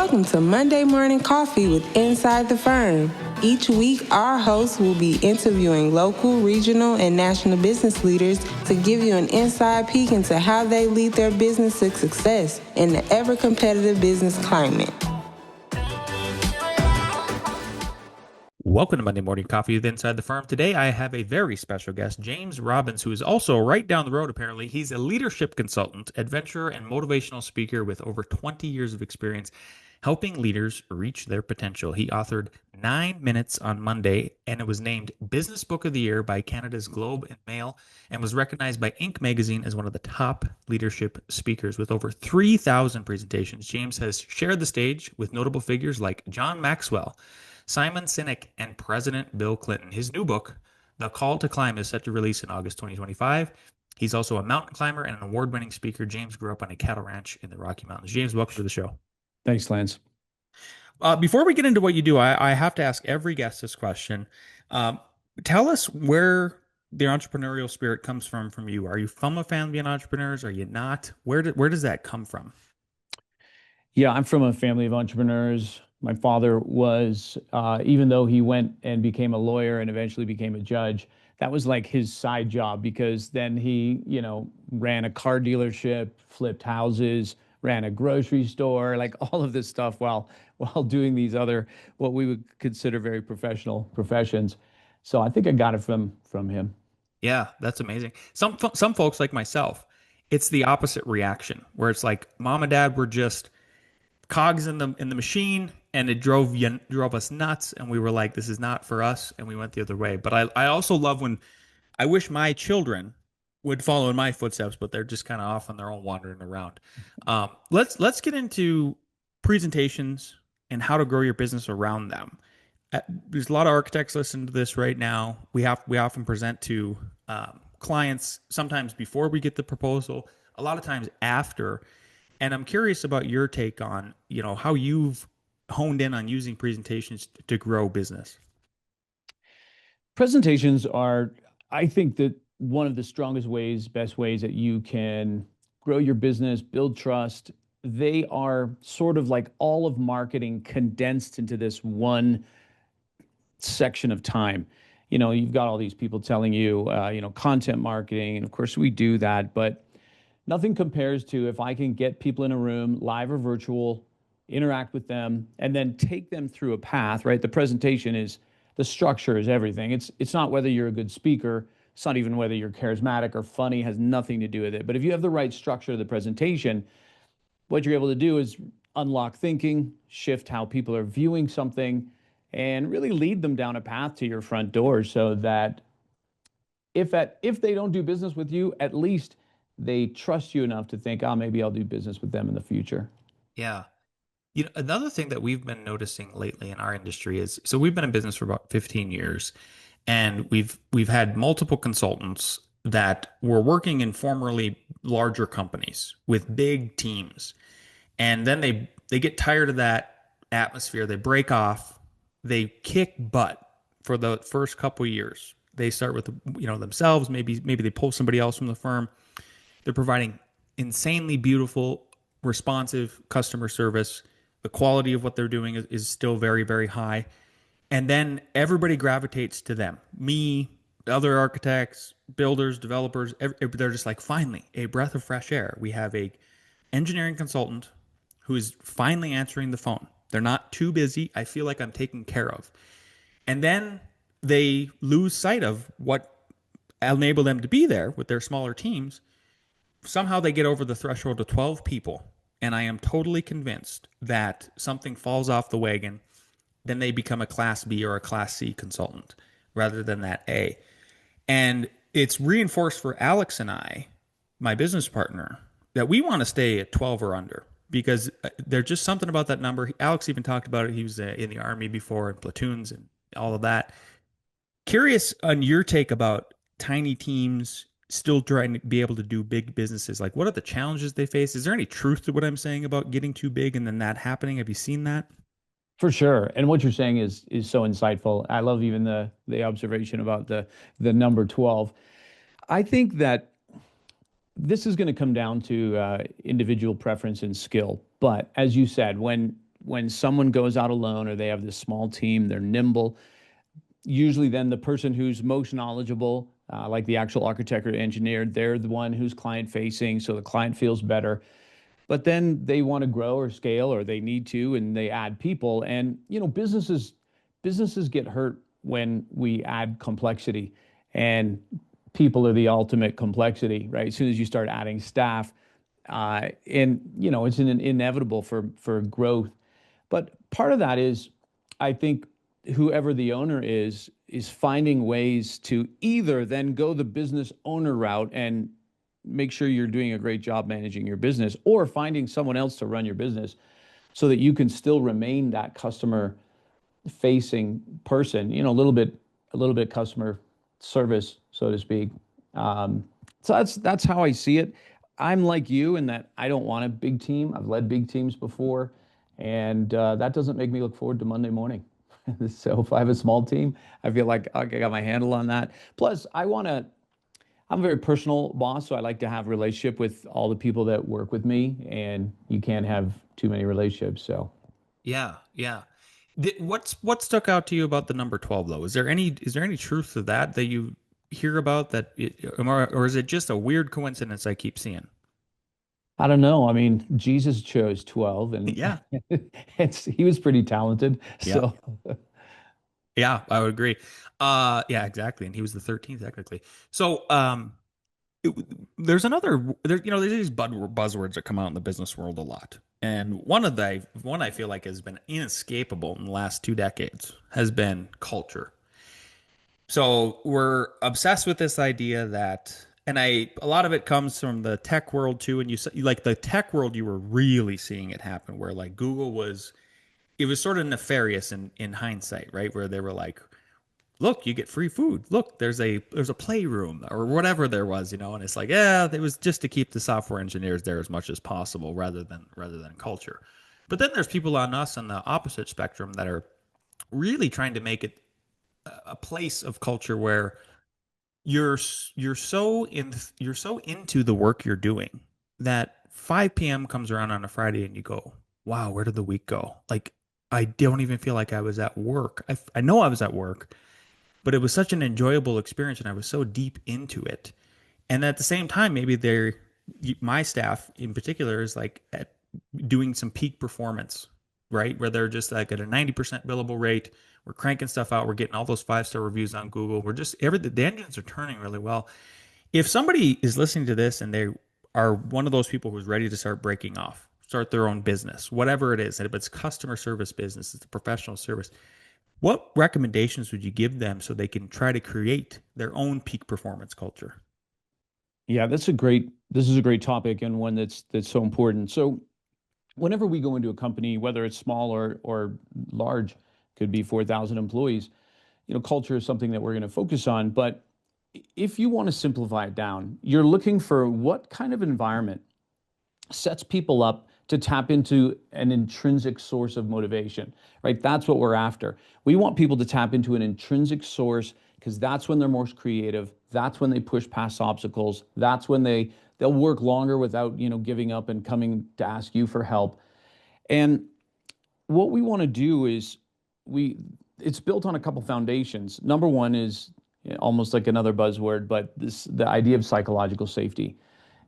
Welcome to Monday Morning Coffee with Inside the Firm. Each week, our hosts will be interviewing local, regional, and national business leaders to give you an inside peek into how they lead their business to success in the ever-competitive business climate. Welcome to Monday Morning Coffee with Inside the Firm. Today, I have a very special guest, James Robbins, who is also right down the road, apparently. He's a leadership consultant, adventurer, and motivational speaker with over 20 years of experience helping leaders reach their potential. He authored 9 Minutes on Monday, and it was named Business Book of the Year by Canada's Globe and Mail, and was recognized by Inc. magazine as one of the top leadership speakers. With over 3,000 presentations, James has shared the stage with notable figures like John Maxwell, Simon Sinek, and President Bill Clinton. His new book, The Call to Climb, is set to release in August 2025. He's also a mountain climber and an award-winning speaker. James grew up on a cattle ranch in the Rocky Mountains. James, welcome to the show. Thanks, Lance. Before we get into what you do, I have to ask every guest this question. Tell us where the entrepreneurial spirit comes from you. Are you from a family of entrepreneurs? Are you not? Where does that come from? Yeah, I'm from a family of entrepreneurs. My father was, even though he went and became a lawyer and eventually became a judge, that was like his side job, because then he, ran a car dealership, flipped houses, ran a grocery store, like all of this stuff while doing these other, what we would consider very professional professions. So I think I got it from him. Yeah, that's amazing. Some folks like myself, it's the opposite reaction, where it's like mom and dad were just cogs in the machine, and it drove us nuts, and we were like, this is not for us, and we went the other way. But I also love when I wish my children would follow in my footsteps, but they're just kind of off on their own, wandering around. Let's get into presentations and how to grow your business around them. There's a lot of architects listening to this right now. We often present to clients sometimes before we get the proposal, a lot of times after. And I'm curious about your take on, how you've honed in on using presentations to grow business. Presentations are, I think, that one of the strongest ways, best ways that you can grow your business, build trust. They are sort of like all of marketing condensed into this one section of time. You've got all these people telling you, content marketing, and of course we do that, but nothing compares to if I can get people in a room, live or virtual, interact with them, and then take them through a path, right? The presentation is, the structure is everything. It's not whether you're a good speaker. It's not even whether you're charismatic or funny, has nothing to do with it. But if you have the right structure of the presentation, what you're able to do is unlock thinking, shift how people are viewing something, and really lead them down a path to your front door, so that if they don't do business with you, at least they trust you enough to think, maybe I'll do business with them in the future. Yeah. Another thing that we've been noticing lately in our industry is, so we've been in business for about 15 years, and we've had multiple consultants that were working in formerly larger companies with big teams. And then they get tired of that atmosphere. They break off, they kick butt for the first couple of years. They start with, themselves, maybe they pull somebody else from the firm. They're providing insanely beautiful, responsive customer service. The quality of what they're doing is still very, very high. And then everybody gravitates to them. Me, other architects, builders, developers, they're just like, finally, a breath of fresh air. We have a engineering consultant who is finally answering the phone. They're not too busy. I feel like I'm taken care of. And then they lose sight of what enabled them to be there with their smaller teams. Somehow they get over the threshold of 12 people, and I am totally convinced that something falls off the wagon. Then they become a Class B or a Class C consultant rather than that A. And it's reinforced for Alex and I, my business partner, that we want to stay at 12 or under, because there's just something about that number. Alex even talked about it. He was in the Army before, in platoons and all of that. Curious on your take about tiny teams still trying to be able to do big businesses. Like, what are the challenges they face? Is there any truth to what I'm saying about getting too big and then that happening? Have you seen that? For sure. And what you're saying is so insightful. I love even the observation about the number 12. I think that this is going to come down to individual preference and skill. But as you said, when when someone goes out alone or they have this small team, they're nimble. Usually then the person who's most knowledgeable, like the actual architect or engineer, they're the one who's client facing, so the client feels better. But then they want to grow or scale, or they need to, and they add people. And businesses get hurt when we add complexity, and people are the ultimate complexity, right? As soon as you start adding staff, and it's inevitable for growth. But part of that is, I think, whoever the owner is finding ways to either then go the business owner route and make sure you're doing a great job managing your business, or finding someone else to run your business so that you can still remain that customer facing person, a little bit customer service, so to speak. So that's how I see it. I'm like you in that I don't want a big team. I've led big teams before, and that doesn't make me look forward to Monday morning. So if I have a small team, I feel like I got my handle on that. Plus, I'm a very personal boss, so I like to have a relationship with all the people that work with me, and you can't have too many relationships. So Yeah, yeah. What stuck out to you about the number 12 though? Is there any truth to that you hear about or is it just a weird coincidence I keep seeing? I don't know. I mean, Jesus chose 12, and Yeah. he was pretty talented. Yeah. So Yeah, I would agree. Yeah, exactly. And he was the 13th technically. So, it, there's these buzzwords that come out in the business world a lot. And one I feel like has been inescapable in the last 2 decades has been culture. So we're obsessed with this idea that, and a lot of it comes from the tech world too. And like the tech world, you were really seeing it happen where like it was sort of nefarious in hindsight, right? Where they were like, look, you get free food. Look, there's a playroom or whatever there was, and it's like, yeah, it was just to keep the software engineers there as much as possible rather than culture. But then there's people on us on the opposite spectrum that are really trying to make it a place of culture where you're you're so into the work you're doing that 5 p.m. comes around on a Friday and you go, wow, where did the week go? Like I don't even feel like I was at work. I know I was at work, but it was such an enjoyable experience and I was so deep into it. And at the same time, maybe my staff in particular is like doing some peak performance, right? Where they're just like at a 90% billable rate. We're cranking stuff out. We're getting all those 5-star reviews on Google. The engines are turning really well. If somebody is listening to this and they are one of those people who's ready to start breaking off, start their own business, whatever it is, and if it's customer service business, it's a professional service, what recommendations would you give them so they can try to create their own peak performance culture? yeah, this is a great topic, and one that's so important. So whenever we go into a company, whether it's small or large, could be 4,000 employees, culture is something that we're going to focus on. But if you want to simplify it down, you're looking for what kind of environment sets people up to tap into an intrinsic source of motivation, right? That's what we're after. We want people to tap into an intrinsic source because that's when they're most creative. That's when they push past obstacles. That's when they'll work longer without, giving up and coming to ask you for help. And what we want to do is it's built on a couple foundations. Number one is almost like another buzzword, but the idea of psychological safety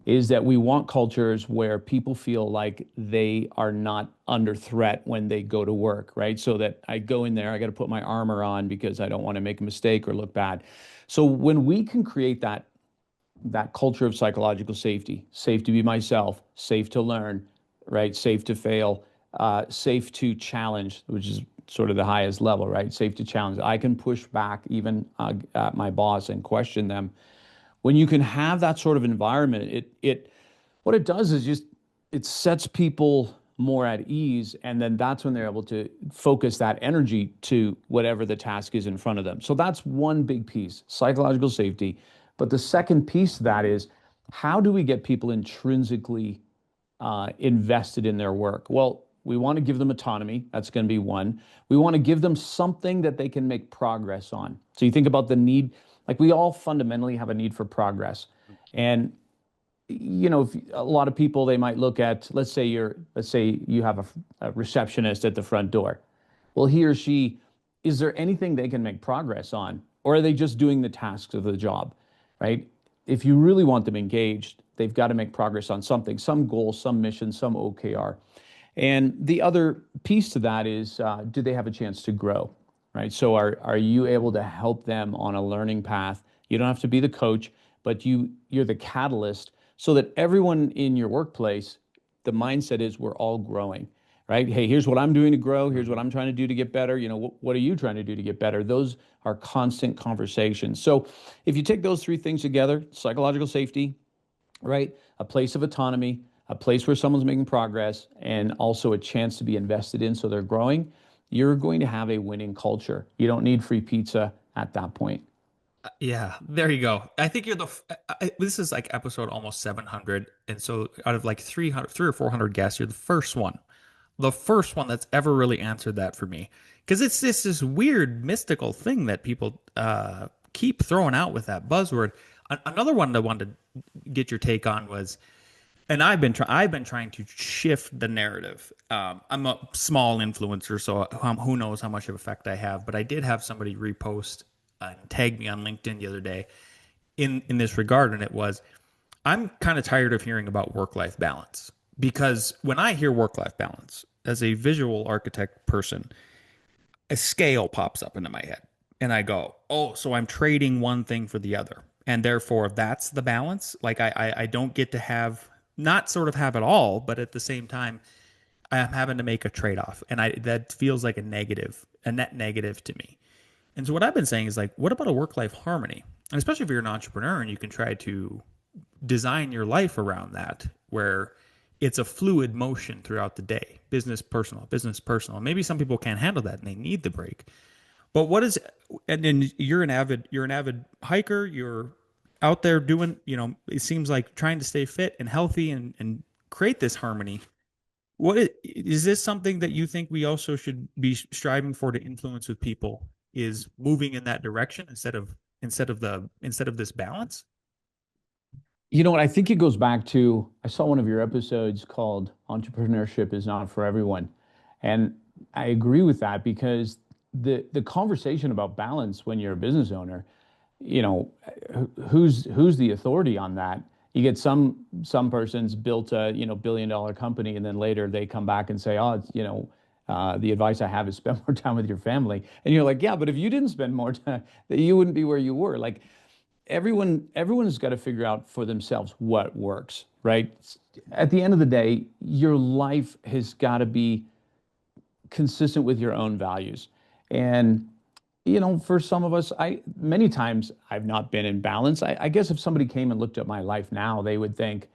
is that we want cultures where people feel like they are not under threat when they go to work, right? So that I go in there, I got to put my armor on because I don't want to make a mistake or look bad. So when we can create that culture of psychological safety, safe to be myself, safe to learn, right? Safe to fail, safe to challenge, which is sort of the highest level, right? Safe to challenge. I can push back even at my boss and question them. When you can have that sort of environment, what it does is just it sets people more at ease, and then that's when they're able to focus that energy to whatever the task is in front of them. So that's one big piece, psychological safety. But the second piece of that is how do we get people intrinsically invested in their work? Well, we want to give them autonomy. That's going to be one. We want to give them something that they can make progress on. So you think about the need, like we all fundamentally have a need for progress. And if a lot of people, they might look at, let's say you have a receptionist at the front door. Well, he or she, is there anything they can make progress on? Or are they just doing the tasks of the job, right? If you really want them engaged, they've got to make progress on something, some goal, some mission, some OKR. And the other piece to that is, do they have a chance to grow, right? So are you able to help them on a learning path? You don't have to be the coach, but you're the catalyst so that everyone in your workplace, the mindset is we're all growing, right? Hey, here's what I'm doing to grow. Here's what I'm trying to do to get better. What are you trying to do to get better? Those are constant conversations. So if you take those three things together, psychological safety, right? A place of autonomy, a place where someone's making progress, and also a chance to be invested in so they're growing, you're going to have a winning culture. You don't need free pizza at that point. Yeah, there you go. I think you're this is like episode almost 700. And so out of like 300, 3 or 400 guests, you're the first one that's ever really answered that for me. Because it's this weird mystical thing that people keep throwing out with that buzzword. Another one that I wanted to get your take on was, and I've been trying to shift the narrative. I'm a small influencer, so who knows how much of effect I have. But I did have somebody repost and tag me on LinkedIn the other day in this regard, and it was, I'm kind of tired of hearing about work-life balance, because when I hear work-life balance as a visual architect person, a scale pops up into my head, and I go, oh, so I'm trading one thing for the other, and therefore that's the balance. Like I don't get to have, not sort of have it all, but at the same time I'm having to make a trade-off, and I that feels like a net negative to me. And so what I've been saying is, like, what about a work-life harmony? And especially if you're an entrepreneur and you can try to design your life around that, where it's a fluid motion throughout the day, business, personal, business, personal. Maybe some people can't handle that and they need the break. But what is, and then you're an avid hiker, you're out there doing, it seems like trying to stay fit and healthy and create this harmony. Is this something that you think we also should be striving for to influence with people, is moving in that direction instead of this balance? You know what? I think it goes back to, I saw one of your episodes called Entrepreneurship is Not for Everyone. And I agree with that because the conversation about balance when you're a business owner, you know, who's the authority on that? You get some person's built a, billion-dollar company, and then later they come back and say, oh, the advice I have is spend more time with your family. And you're like, yeah, but if you didn't spend more time, you wouldn't be where you were. Like, everyone's got to figure out for themselves what works, right? At the end of the day, your life has got to be consistent with your own values. And for some of us, I many times I've not been in balance. I guess if somebody came and looked at my life now, they would think,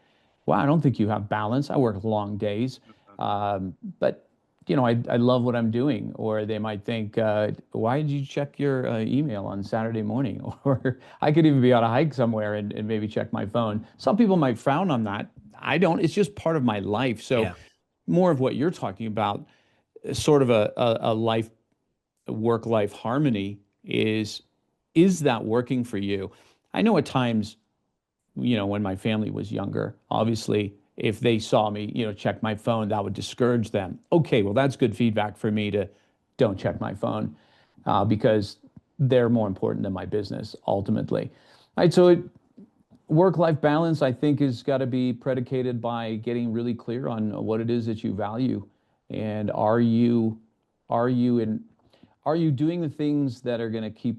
wow, I don't think you have balance. I work long days. But I love what I'm doing. Or they might think, why did you check your email on Saturday morning? Or I could even be on a hike somewhere and maybe check my phone. Some people might frown on that. I don't. It's just part of my life. So Yeah. more of what you're talking about, sort of a life, work-life harmony is that working for you? I know at times, when my family was younger, obviously, if they saw me, check my phone, that would discourage them. Okay, well, that's good feedback for me to don't check my phone because they're more important than my business ultimately. All right, so work-life balance, I think, has got to be predicated by getting really clear on what it is that you value, and are you doing the things that are going to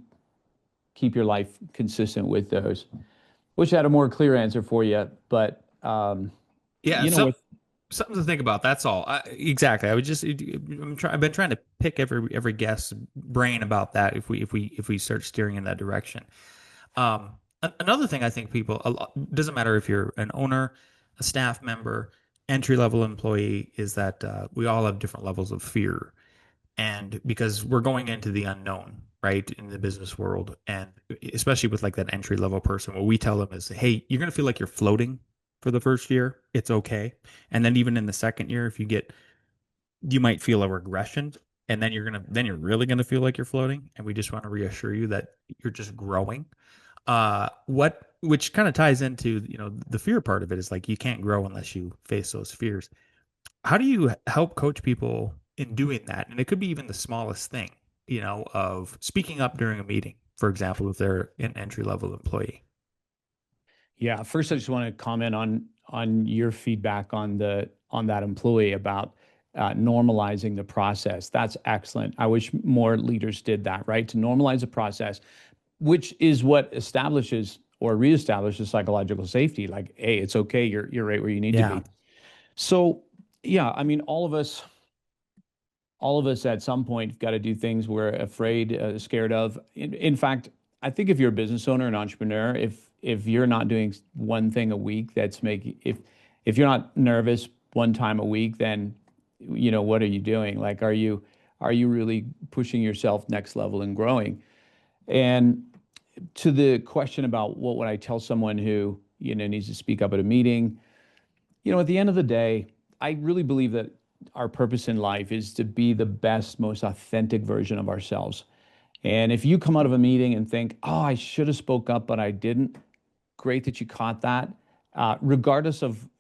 keep your life consistent with those? Wish I had a more clear answer for you, but Yeah, with something to think about. That's all. Exactly. I've been trying to pick every guest's brain about that. If we start steering in that direction. Another thing I think doesn't matter if you're an owner, a staff member, entry level employee, is that we all have different levels of fear, and because we're going into the unknown, right, in the business world, and especially with like that entry level person, what we tell them is, hey, you're going to feel like you're floating for the first year. It's okay. And then even in the second year, you might feel a regression, and then you're really going to feel like you're floating. And we just want to reassure you that you're just growing. What which kind of ties into, the fear part of it is like you can't grow unless you face those fears. How do you help coach people in doing that? And it could be even the smallest thing, of speaking up during a meeting, for example, if they're an entry level employee. Yeah, first I just want to comment on your feedback on that employee about normalizing the process. That's excellent. I wish more leaders did that, right? To normalize the process, which is what establishes or reestablishes psychological safety. Like, hey, it's okay. You're right where you need to Yeah. be. So, yeah, I mean, all of us at some point got to do things we're afraid, scared of. In fact, I think if you're a business owner, an entrepreneur, if you're not doing one thing a week that's making if you're not nervous one time a week, then what are you doing? Like, are you really pushing yourself next level and growing? And to the question about what would I tell someone who needs to speak up at a meeting, at the end of the day, I really believe that our purpose in life is to be the best, most authentic version of ourselves. And if you come out of a meeting and think, oh, I should have spoke up, but I didn't, great that you caught that.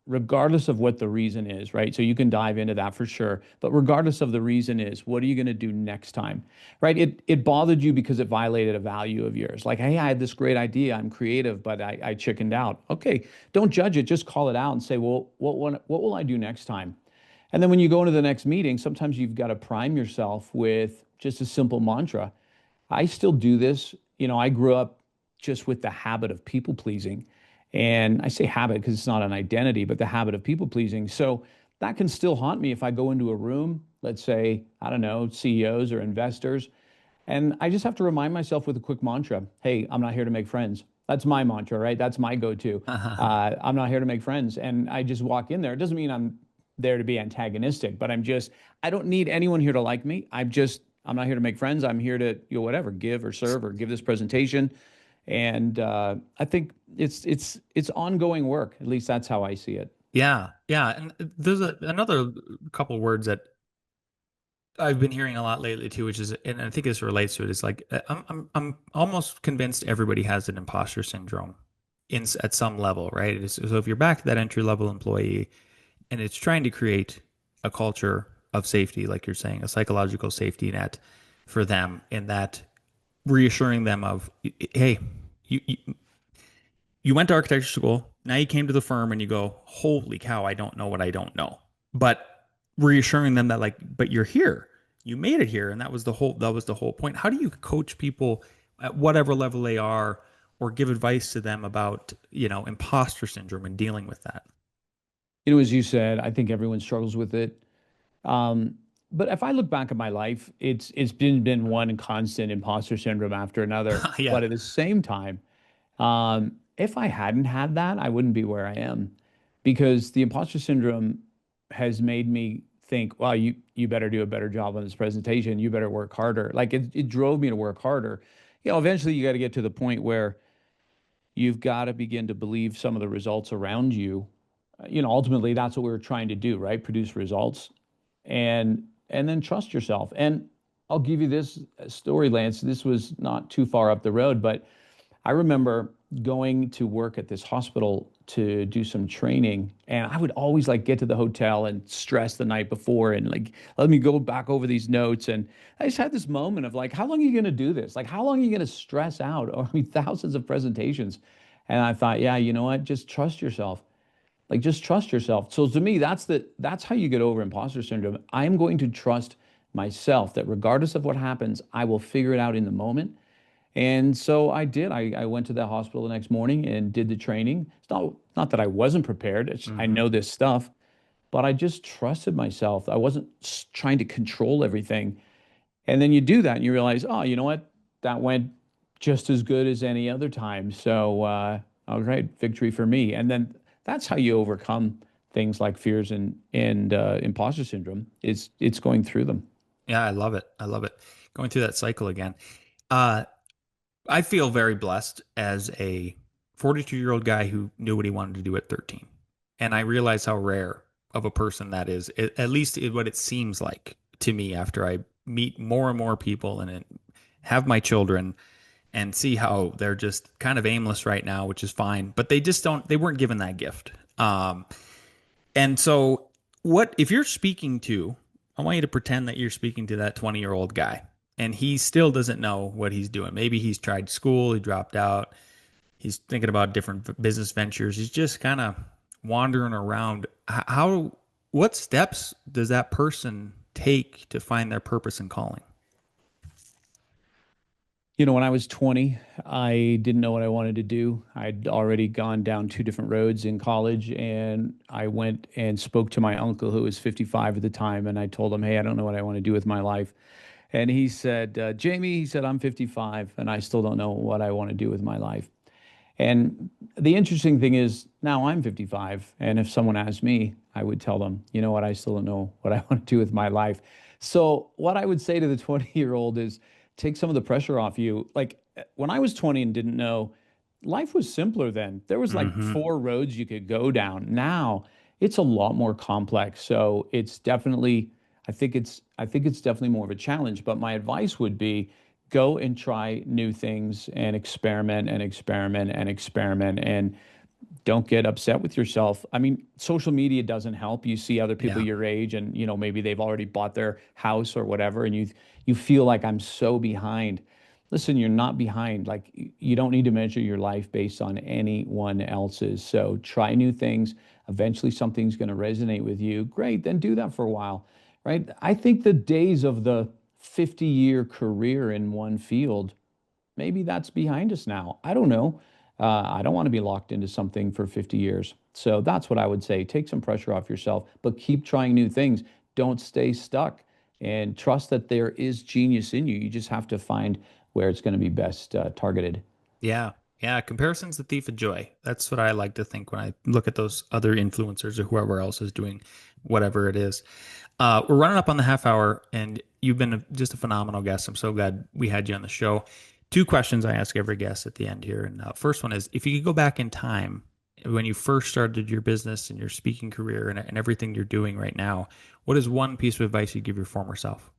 Regardless of what the reason is, right? So you can dive into that for sure. But regardless of the reason is, what are you going to do next time? Right? It bothered you because it violated a value of yours. Like, hey, I had this great idea. I'm creative, but I chickened out. Okay, don't judge it. Just call it out and say, well, what will I do next time? And then when you go into the next meeting, sometimes you've got to prime yourself with just a simple mantra. I still do this. I grew up just with the habit of people pleasing. And I say habit because it's not an identity, but the habit of people pleasing. So that can still haunt me if I go into a room, let's say, I don't know, CEOs or investors, and I just have to remind myself with a quick mantra, hey, I'm not here to make friends. That's my mantra, right? That's my go-to. I'm not here to make friends. And I just walk in there. It doesn't mean I'm there to be antagonistic, but I don't need anyone here to like me. I'm not here to make friends. I'm here to, whatever, give or serve or give this presentation. And I think it's ongoing work. At least that's how I see it. Yeah. Yeah. And there's another couple words that I've been hearing a lot lately too, which is, and I think this relates to it, is like I'm almost convinced everybody has an imposter syndrome at some level, right? So if you're back to that entry level employee and it's trying to create a culture of safety, like you're saying, a psychological safety net for them, in that reassuring them of, hey, you you went to architecture school. Now you came to the firm and you go, holy cow, I don't know what I don't know. But reassuring them that, like, but you're here. You made it here. And that was the whole point. How do you coach people at whatever level they are, or give advice to them about, imposter syndrome and dealing with that? As you said, I think everyone struggles with it. Um, but if I look back at my life, it's been one constant imposter syndrome after another. Yeah. But at the same time, if I hadn't had that, I wouldn't be where I am, because the imposter syndrome has made me think, well, you better do a better job on this presentation. You better work harder. Like, it drove me to work harder. Eventually you got to get to the point where you've got to begin to believe some of the results around you. Ultimately that's what we were trying to do, right? Produce results, and then trust yourself. And I'll give you this story, Lance. This was not too far up the road, but I remember going to work at this hospital to do some training, and I would always like get to the hotel and stress the night before and like let me go back over these notes. And I just had this moment of like, how long are you going to do this? Like, how long are you going to stress out? Or, I mean, thousands of presentations. And I thought, yeah, you know what? Just trust yourself. Like, just trust yourself. So to me, that's how you get over imposter syndrome. I'm going to trust myself that regardless of what happens, I will figure it out in the moment. And so I did. I went to the hospital the next morning and did the training. It's not that I wasn't prepared. I Mm-hmm. know this stuff, but I just trusted myself. I wasn't trying to control everything. And then you do that and you realize, oh, you know what? That went just as good as any other time. So, all right, victory for me. And then that's how you overcome things like fears and imposter syndrome. It's going through them. Yeah, I love it. I love it. Going through that cycle again. Uh, I feel very blessed as a 42-year-old guy who knew what he wanted to do at 13. And I realize how rare of a person that is, at least what it seems like to me after I meet more and more people and have my children. and see how they're just kind of aimless right now, which is fine, but they weren't given that gift. And so what if you're speaking to, I want you to pretend that you're speaking to that 20-year-old guy and he still doesn't know what he's doing. Maybe he's tried school, he dropped out, he's thinking about different business ventures. He's just kind of wandering around. What steps does that person take to find their purpose and calling? When I was 20, I didn't know what I wanted to do. I'd already gone down two different roads in college, and I went and spoke to my uncle who was 55 at the time, and I told him, "Hey, I don't know what I want to do with my life." And he said, "Jamie," he said, "I'm 55 and I still don't know what I want to do with my life." And the interesting thing is now I'm 55. And if someone asked me, I would tell them, you know what, I still don't know what I want to do with my life. So, what I would say to the 20-year-old is take some of the pressure off you. Like when I was 20 and didn't know, life was simpler then. There was like Mm-hmm. four roads you could go down. Now it's a lot more complex. So, it's definitely, I think it's definitely more of a challenge. But my advice would be go and try new things and experiment and experiment and experiment and don't get upset with yourself. I mean, social media doesn't help. You see other people Yeah. your age and maybe they've already bought their house or whatever and you feel like I'm so behind. Listen, you're not behind. Like you don't need to measure your life based on anyone else's. So try new things. Eventually something's going to resonate with you. Great, then do that for a while. Right? I think the days of the 50-year career in one field, maybe that's behind us now. I don't know. I don't want to be locked into something for 50 years. So that's what I would say. Take some pressure off yourself, but keep trying new things. Don't stay stuck and trust that there is genius in you. You just have to find where it's going to be best targeted. Yeah. Yeah. Comparison's the thief of joy. That's what I like to think when I look at those other influencers or whoever else is doing whatever it is. We're running up on the half hour, and you've been just a phenomenal guest. I'm so glad we had you on the show. Two questions I ask every guest at the end here. And first one is if you could go back in time when you first started your business and your speaking career and everything you're doing right now, what is one piece of advice you'd give your former self?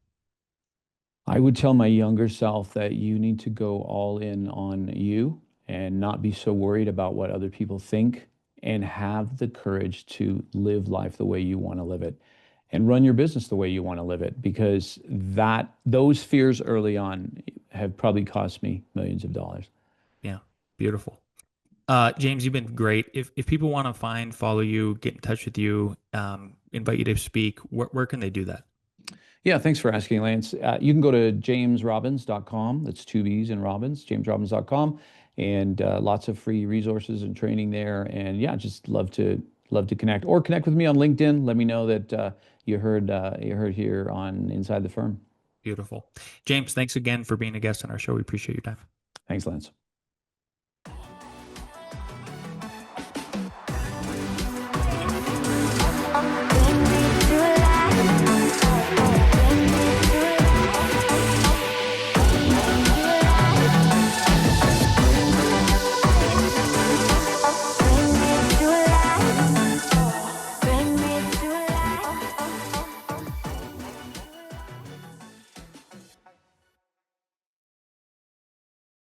I would tell my younger self that you need to go all in on you and not be so worried about what other people think and have the courage to live life the way you want to live it and run your business the way you want to live it because those fears early on have probably cost me millions of dollars. Yeah. Beautiful. James, you've been great. If people want to follow you, get in touch with you, invite you to speak, where can they do that? Yeah, thanks for asking, Lance. You can go to jamesrobbins.com. That's two B's in Robbins, jamesrobbins.com, and lots of free resources and training there. And yeah, just love to connect or connect with me on LinkedIn. Let me know that you heard here on Inside the Firm. Beautiful. James, thanks again for being a guest on our show. We appreciate your time. Thanks, Lance.